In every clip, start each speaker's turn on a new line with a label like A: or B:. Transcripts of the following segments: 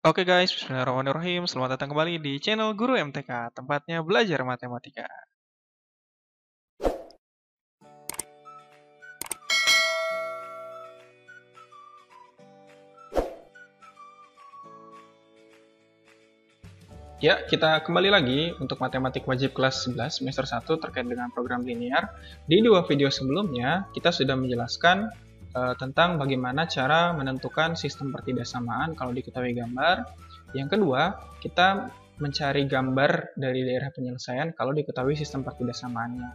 A: Oke guys, bismillahirrahmanirrahim. Selamat datang kembali di channel Guru MTK, tempatnya belajar matematika. Ya, kita kembali lagi untuk matematik wajib kelas 11 semester 1 terkait dengan program linear. Di dua video sebelumnya, kita sudah menjelaskan tentang bagaimana cara menentukan sistem pertidaksamaan kalau diketahui gambar. Yang kedua, kita mencari gambar dari daerah penyelesaian kalau diketahui sistem pertidaksamaannya.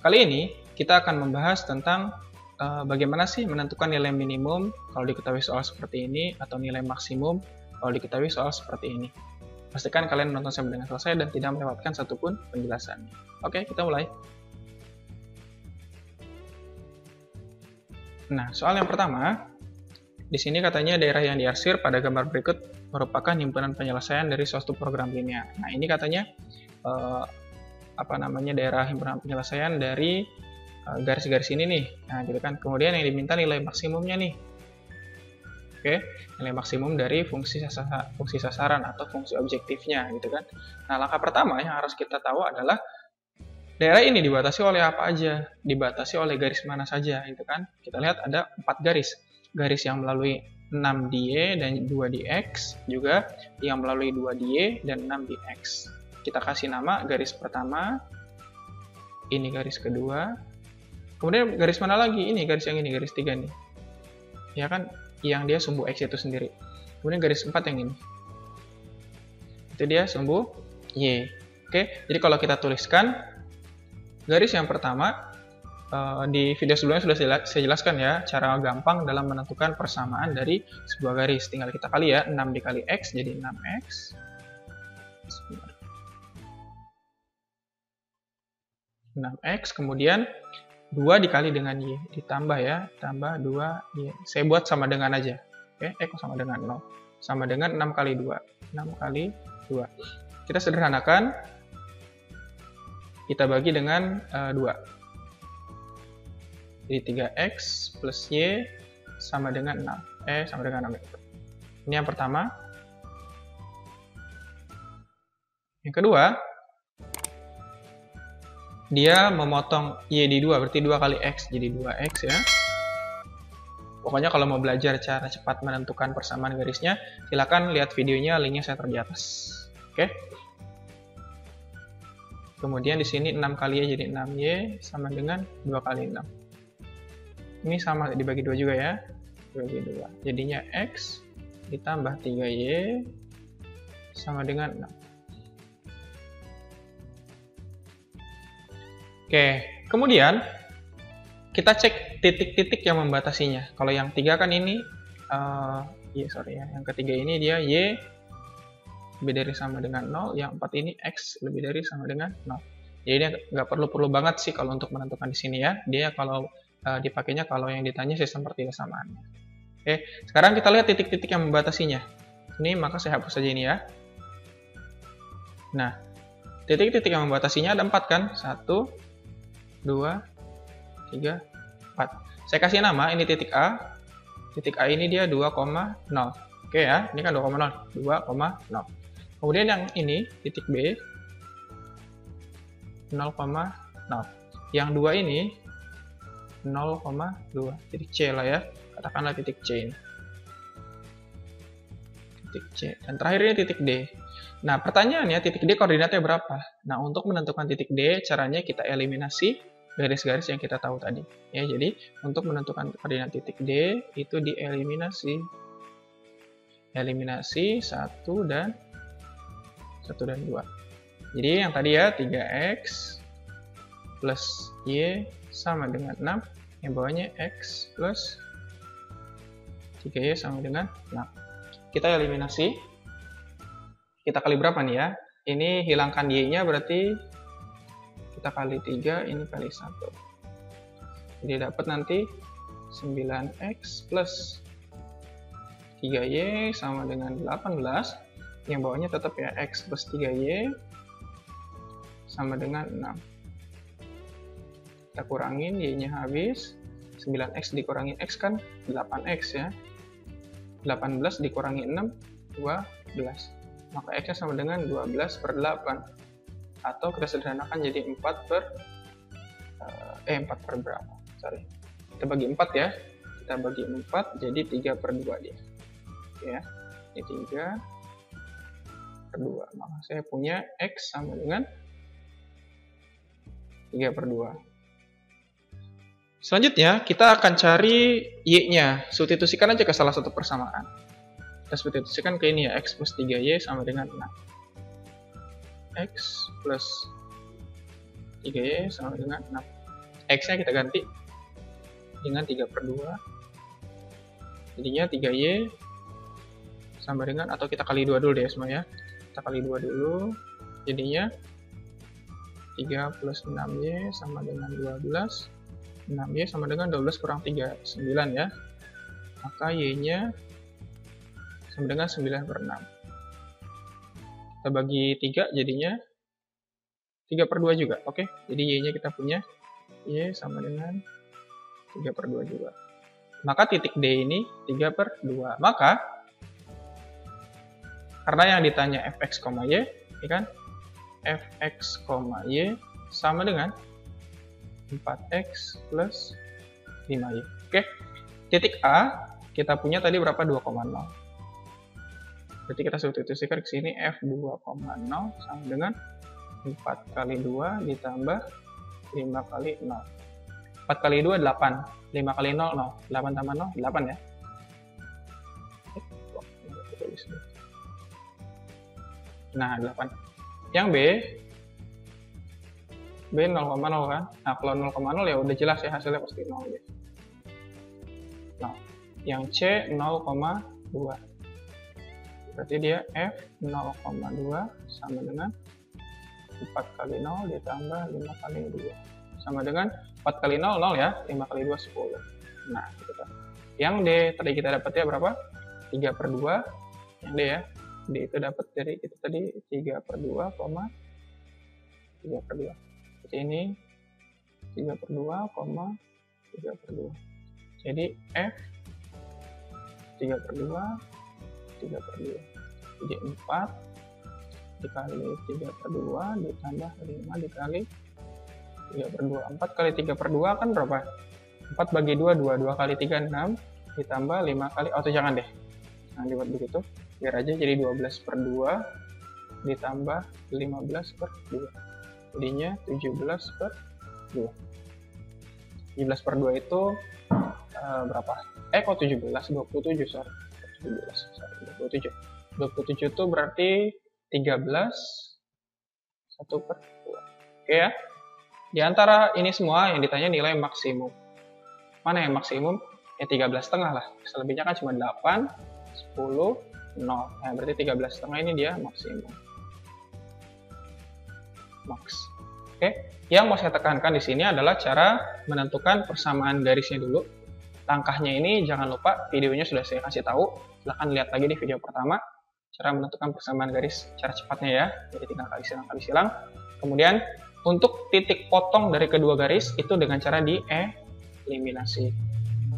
A: Kali ini, kita akan membahas tentang bagaimana sih menentukan nilai minimum kalau diketahui soal seperti ini, atau nilai maksimum kalau diketahui soal seperti ini. Pastikan kalian menonton sampai dengan selesai dan tidak melewatkan satupun penjelasannya. Oke, kita mulai. Nah, soal yang pertama, di sini katanya daerah yang diarsir pada gambar berikut merupakan himpunan penyelesaian dari suatu program linear. Nah, ini katanya daerah himpunan penyelesaian dari garis-garis ini nih. Nah, gitu kan. Kemudian yang diminta nilai maksimumnya nih. Oke, nilai maksimum dari fungsi sasaran atau fungsi objektifnya gitu kan. Nah, langkah pertama yang harus kita tahu adalah daerah ini dibatasi oleh apa aja, dibatasi oleh garis mana saja gitu kan. Kita lihat ada 4 garis. Garis yang melalui 6 di Y dan 2 di X, juga yang melalui 2 di Y dan 6 di X. Kita kasih nama garis pertama, ini garis kedua. Kemudian garis mana lagi? Ini garis yang ini, garis 3 nih. Ya kan, yang dia sumbu X itu sendiri. Kemudian garis 4 yang ini. Itu dia sumbu Y. Oke, jadi kalau kita tuliskan garis yang pertama, di video sebelumnya sudah saya jelaskan ya, cara gampang dalam menentukan persamaan dari sebuah garis. Tinggal kita kali ya, 6 dikali X jadi 6X. 6X, kemudian 2 dikali dengan Y, ditambah ya, tambah 2Y. Saya buat sama dengan aja. Oke, X sama dengan 0. Sama dengan 6 kali 2. 6 kali 2. Kita sederhanakan. Kita bagi dengan 2. Jadi 3X plus Y sama dengan 6. Sama dengan 6. Ini yang pertama. Yang kedua, dia memotong Y di 2, berarti 2 kali X, jadi 2X ya. Pokoknya kalau mau belajar cara cepat menentukan persamaan garisnya, silakan lihat videonya, linknya saya taruh di atas. Oke. Kemudian di sini 6 kali Y jadi 6Y sama dengan 2 kali 6. Ini sama, dibagi 2 juga ya. Dibagi 2. Jadinya X ditambah 3Y sama dengan 6. Oke, kemudian kita cek titik-titik yang membatasinya. Kalau yang 3 kan ini, yang ketiga ini dia Y lebih dari sama dengan 0, yang 4 ini X lebih dari sama dengan 0. Jadi dia nggak perlu banget sih kalau untuk menentukan di sini ya. Dia kalau dipakainya kalau yang ditanya sistem pertidaksamaannya. Oke, sekarang kita lihat titik-titik yang membatasinya. Ini maka saya hapus saja ini ya. Nah, titik-titik yang membatasinya ada 4 kan? 1, 2, 3, 4. Saya kasih nama, ini titik A. Titik A ini dia 2,0. Oke ya, ini kan 2,0. 2,0. Kemudian yang ini, titik B, 0,0. Yang 2 ini, 0,2. Titik C lah ya. Katakanlah titik C ini. Titik C. Dan terakhir ini titik D. Nah, pertanyaannya titik D koordinatnya berapa? Nah, untuk menentukan titik D, caranya kita eliminasi garis-garis yang kita tahu tadi. Ya, jadi untuk menentukan koordinat titik D itu dieliminasi. Eliminasi 1 dan 2. Jadi yang tadi ya 3X plus Y sama dengan 6. Yang bawahnya X plus 3Y sama dengan 6. Kita eliminasi. Kita kali berapa nih ya? Ini hilangkan Y-nya berarti kita kali 3, ini kali 1. Jadi dapat nanti 9X plus 3Y sama dengan 18. Yang bawahnya tetap ya X plus 3Y sama dengan 6. Kita kurangin, Y-nya habis. 9X dikurangin X kan 8X ya. 18 dikurangi 6, 2 Maka X-nya sama dengan 12 per 8. Atau kita sederhanakan jadi 4 per berapa? Sorry. Kita bagi 4 ya. Kita bagi 4 jadi 3 per 2 dia. Oke ya. Ini 3 per 2. Maka saya punya X sama dengan 3 per 2. Selanjutnya, kita akan cari Y-nya. Substitusikan aja ke salah satu persamaan. Kita substitusikan ke ini ya, X plus 3Y sama dengan 6. X plus 3Y sama dengan 6. X-nya kita ganti dengan 3 per 2. Jadinya 3Y sama dengan, atau kita kali 2 dulu deh semua ya. Kita kali 2 dulu. Jadinya 3 plus 6Y sama dengan 12. 6Y sama dengan 12 kurang 3, 9 ya. Maka Y-nya sama dengan 9 per 6. Kita bagi 3 jadinya 3 per 2 juga. Oke, jadi Y-nya kita punya Y sama dengan 3 per 2 juga. Maka titik D ini 3 per 2. Maka, karena yang ditanya fx, y, ya kan? Fx, y sama dengan 4x plus 5y. Oke, titik A kita punya tadi berapa? 2,0. Berarti kita substitusikan ke sini f2,0 sama dengan 4 kali 2 ditambah 5 kali 0. 4 kali 2 8, 5 kali 0 0, 8 tambah 0 8 ya. Nah 8. Yang B 0,0 kan. Nah kalau 0,0 ya udah jelas ya hasilnya pasti 0 ya. Nah, yang C 0,2. Berarti dia F 0,2 sama dengan 4 kali 0 ditambah 5 kali 2. Sama dengan 4 kali 0 0 ya. 5 kali 2 10. Nah, gitu. Yang D tadi kita dapatnya berapa? 3 per 2. Yang D ya. D itu dapat dari itu tadi 3 per 2, 3 per 2. Seperti ini 3 per 2, 3 per 2. Jadi F 3 per 2, 3 per 2. Jadi 4 dikali 3 per 2 ditambah 5 dikali 3 per 2. 4 kali 3 per 2 kan berapa? 4 bagi 2, 2. 2 kali 3, 6. Ditambah 5 kali, oh itu jangan deh. Jangan dibuat begitu. Biar aja jadi 12 per 2 ditambah 15 per 2. Jadinya 17 per 2. 17 per 2 itu berapa? Kok 17? 27, sorry. 27. 27 itu berarti 13 1 per 2. Oke ya. Di antara ini semua yang ditanya nilai maksimum. Mana yang maksimum? Ya 13,5 lah. Selebihnya kan cuma 8, 10, 0. Nah, berarti 13,5 ini dia maksimum. Max. Oke, yang mau saya tekankan di sini adalah cara menentukan persamaan garisnya dulu. Langkahnya ini jangan lupa videonya sudah saya kasih tahu. Silahkan lihat lagi di video pertama cara menentukan persamaan garis cara cepatnya ya. Jadi tinggal kali silang. Kemudian untuk titik potong dari kedua garis itu dengan cara dieliminasi.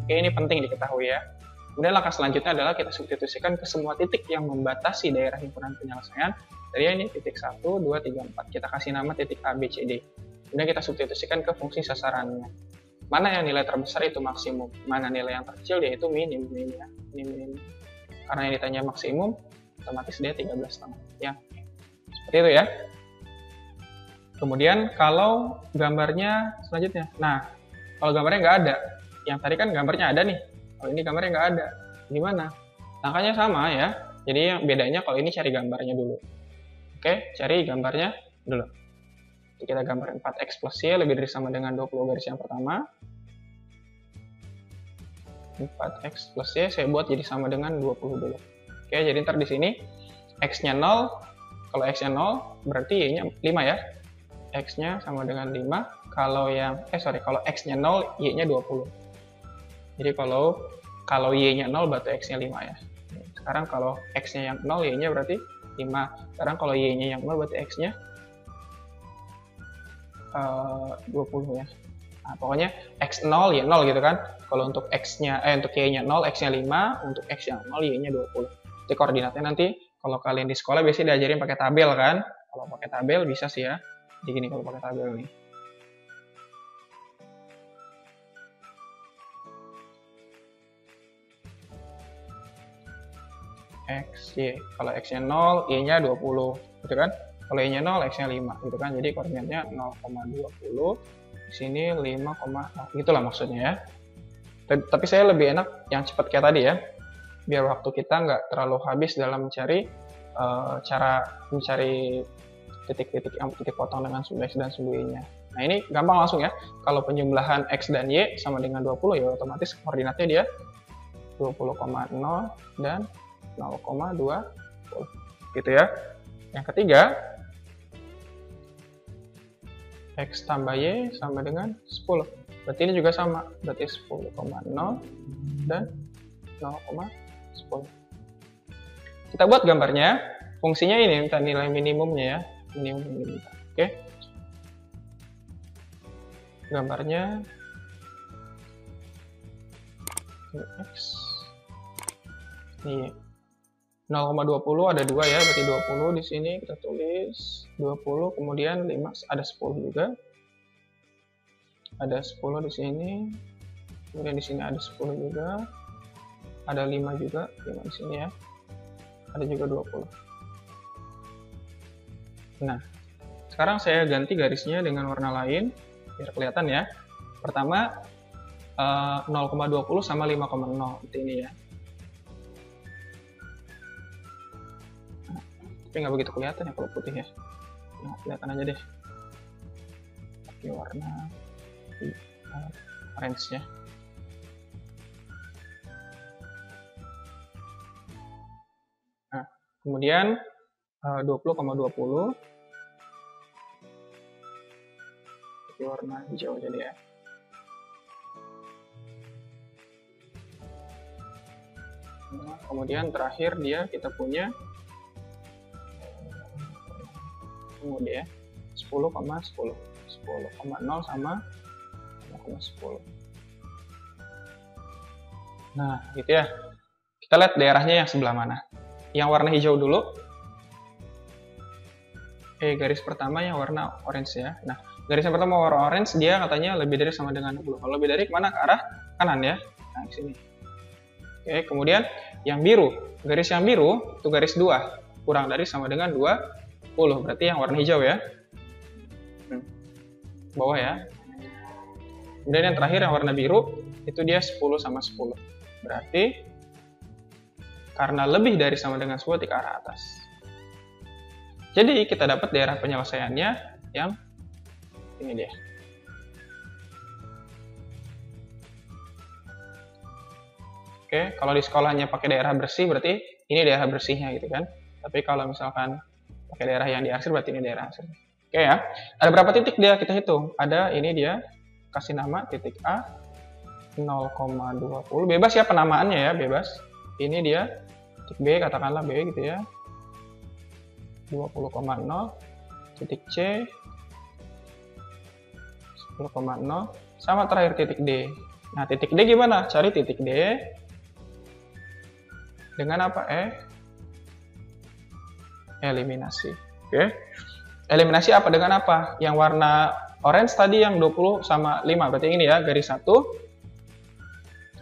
A: Oke, ini penting diketahui ya. Kemudian langkah selanjutnya adalah kita substitusikan ke semua titik yang membatasi daerah himpunan penyelesaian. Tadi ini titik 1, 2, 3, 4. Kita kasih nama titik A, B, C, D. Kemudian kita substitusikan ke fungsi sasarannya. Mana yang nilai terbesar itu maksimum. Mana nilai yang terkecil yaitu minim. Karena yang ditanya maksimum, otomatis dia 13,5. Ya. Seperti itu ya. Kemudian kalau gambarnya selanjutnya. Nah, kalau gambarnya nggak ada. Yang tadi kan gambarnya ada nih. Kalau ini gambarnya nggak ada. Gimana? Langkahnya sama ya. Jadi yang bedanya kalau ini cari gambarnya dulu. Oke, cari gambarnya dulu. Jadi kita gambar 4x plus y lebih dari sama dengan 20 garis yang pertama. 4x plus y saya buat jadi sama dengan 20 dulu. Oke, jadi ntar di sini x-nya 0. Kalau x-nya 0 berarti y-nya 5 ya. X-nya sama dengan 5. Kalau yang kalau x-nya 0, y-nya 20. Jadi kalau y-nya 0 berarti x-nya 5 ya. Sekarang kalau x-nya yang 0, y-nya berarti 5. Sekarang kalau y-nya yang 0 berarti x-nya 20 ya. Nah, pokoknya x0 y 0 gitu kan. Kalau untuk x-nya untuk y-nya 0, x-nya 5, untuk x yang 0 y-nya 20. Jadi koordinatnya nanti Kalau kalian di sekolah biasanya diajarin pakai tabel kan? Kalau pakai tabel bisa sih ya. Jadi gini kalau pakai tabel nih. X, Y. Kalau X-nya 0, Y-nya 20, gitu kan? Kalau Y-nya 0, X-nya 5, gitu kan? Jadi koordinatnya 0,20, di sini 5,0, gitulah maksudnya ya. Tapi saya lebih enak yang cepat kayak tadi ya, biar waktu kita nggak terlalu habis dalam mencari cara mencari titik potong dengan sumbu X dan sumbu Y-nya. Nah ini gampang langsung ya, kalau penjumlahan X dan Y sama dengan 20 ya otomatis koordinatnya dia 20,0 dan 0,20 gitu ya. Yang ketiga, X tambah Y sama dengan 10. Berarti ini juga sama, berarti 10,0 dan 0,10. Kita buat gambarnya, fungsinya ini minta nilai minimumnya ya, minimum. Oke. Gambarnya X ini 0,20 ada 2 ya, berarti 20 di sini kita tulis 20, kemudian 5 ada 10 juga. Ada 10 di sini. Kemudian di sini ada 10 juga. Ada 5 juga, 5 di sini ya. Ada juga 20. Nah, sekarang saya ganti garisnya dengan warna lain biar kelihatan ya. Pertama 0,20 sama 5,0 seperti ini ya. Tapi nggak begitu kelihatan ya kalau putih ya. Nah, kelihatan aja deh. Pakai warna orange-nya. Nah, kemudian 20,20 pakai warna hijau aja deh ya. Nah, kemudian terakhir kita punya kemudian 10,10 10,0 sama 0,10. Nah gitu ya, kita lihat daerahnya yang sebelah mana. Yang warna hijau dulu, garis pertama yang warna orange ya. Nah garis yang pertama warna orange, dia katanya lebih dari sama dengan 20. Kalau lebih dari kemana? Ke arah kanan ya. Nah di sini. Oke, kemudian yang biru, garis yang biru itu garis 2, kurang dari sama dengan 20, berarti yang warna hijau ya. Bawah ya. Kemudian yang terakhir yang warna biru itu dia 10 sama 10. Berarti karena lebih dari sama dengan 10 ke arah atas. Jadi kita dapat daerah penyelesaiannya yang ini dia. Oke, kalau di sekolahnya pakai daerah bersih berarti ini daerah bersihnya gitu kan. Tapi kalau misalkan pakai daerah yang diarsir berarti ini daerah arsir. Oke ya. Ada berapa titik dia kita hitung? Ada ini dia kasih nama titik A 0,20. Bebas ya penamaannya ya, bebas. Ini dia titik B, katakanlah B gitu ya. 20,0, titik C 10,0 sama terakhir titik D. Nah, titik D gimana? Cari titik D dengan apa? Eliminasi. Oke. Eliminasi apa dengan apa? Yang warna orange tadi yang 20 sama 5. Berarti ini ya, garis 1.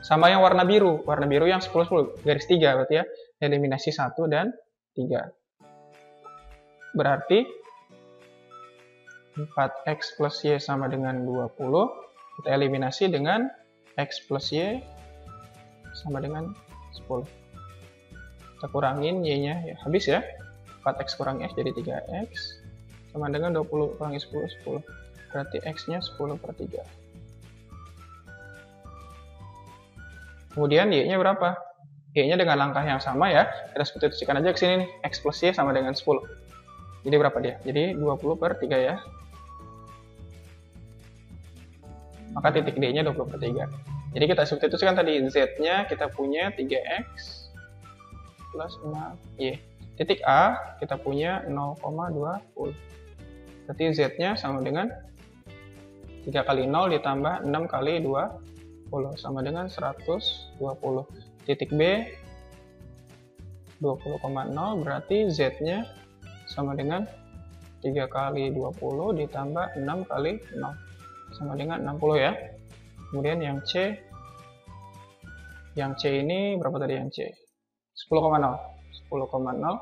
A: Sama yang warna biru. Warna biru yang 10, 10. Garis 3 berarti ya. Eliminasi 1 dan 3. Berarti 4x plus y sama dengan 20. Kita eliminasi dengan x plus y sama dengan 10. Kita kurangin y-nya, ya habis ya. 4x kurang x jadi 3x. Sama dengan 20 kurangi 10, 10. Berarti x-nya 10 per 3. Kemudian y-nya berapa? Y-nya dengan langkah yang sama ya. Kita substitusikan aja ke sini nih. X plus y sama dengan 10. Jadi berapa dia? Jadi 20 per 3 ya. Maka titik D-nya 20 per 3. Jadi kita substitusikan tadi Z-nya kita punya 3x plus 6y. Titik A kita punya 0,20. Berarti Z-nya sama dengan 3 kali 0 ditambah 6 kali 20 sama dengan 120. Titik B 20,0 berarti Z-nya sama dengan 3 kali 20 ditambah 6 kali 0 sama dengan 60 ya. Kemudian yang C ini berapa tadi yang C? 10,0. 10,0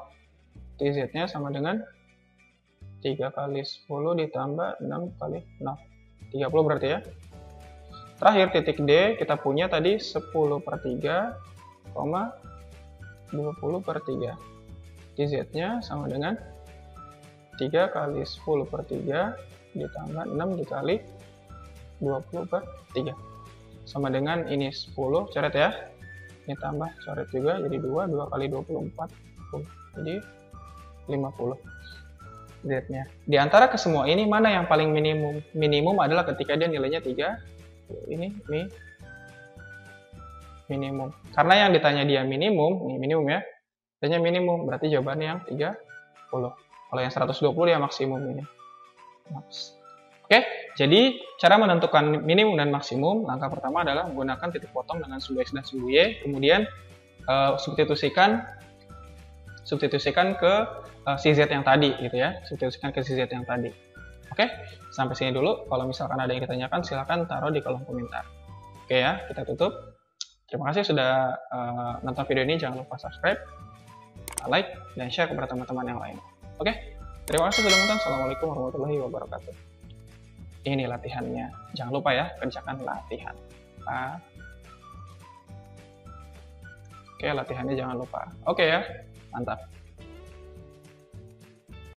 A: Z-nya sama dengan 3 kali 10 ditambah 6 kali 0. 30 berarti ya. Terakhir titik D kita punya tadi 10/3, 20/3. Z-nya sama dengan 3 kali 10/3 ditambah 6 dikali 20/3. Sama dengan ini 10, coret ya. Ini tambah, coret juga, jadi 2 kali 24. Jadi 50. Z-nya. Di antara kesemua ini, mana yang paling minimum? Minimum adalah ketika dia nilainya 3. Ini minimum. Karena yang ditanya dia minimum, ini minimum ya. Nilainya minimum, berarti jawabannya yang 30. Kalau yang 120 ya maksimum ini. Max. Oke, jadi cara menentukan minimum dan maksimum, langkah pertama adalah menggunakan titik potong dengan sumbu X dan sumbu Y, kemudian substitusikan ke si Z yang tadi gitu ya, substitusikan ke si Z yang tadi. Oke, sampai sini dulu. Kalau misalkan ada yang ditanyakan, silahkan taruh di kolom komentar. Oke ya, kita tutup. Terima kasih sudah nonton video ini. Jangan lupa subscribe, like, dan share kepada teman-teman yang lain. Oke, terima kasih sudah nonton. Assalamualaikum warahmatullahi wabarakatuh. Ini latihannya. Jangan lupa ya, kerjakan latihan. Oke, latihannya jangan lupa. Oke ya, mantap.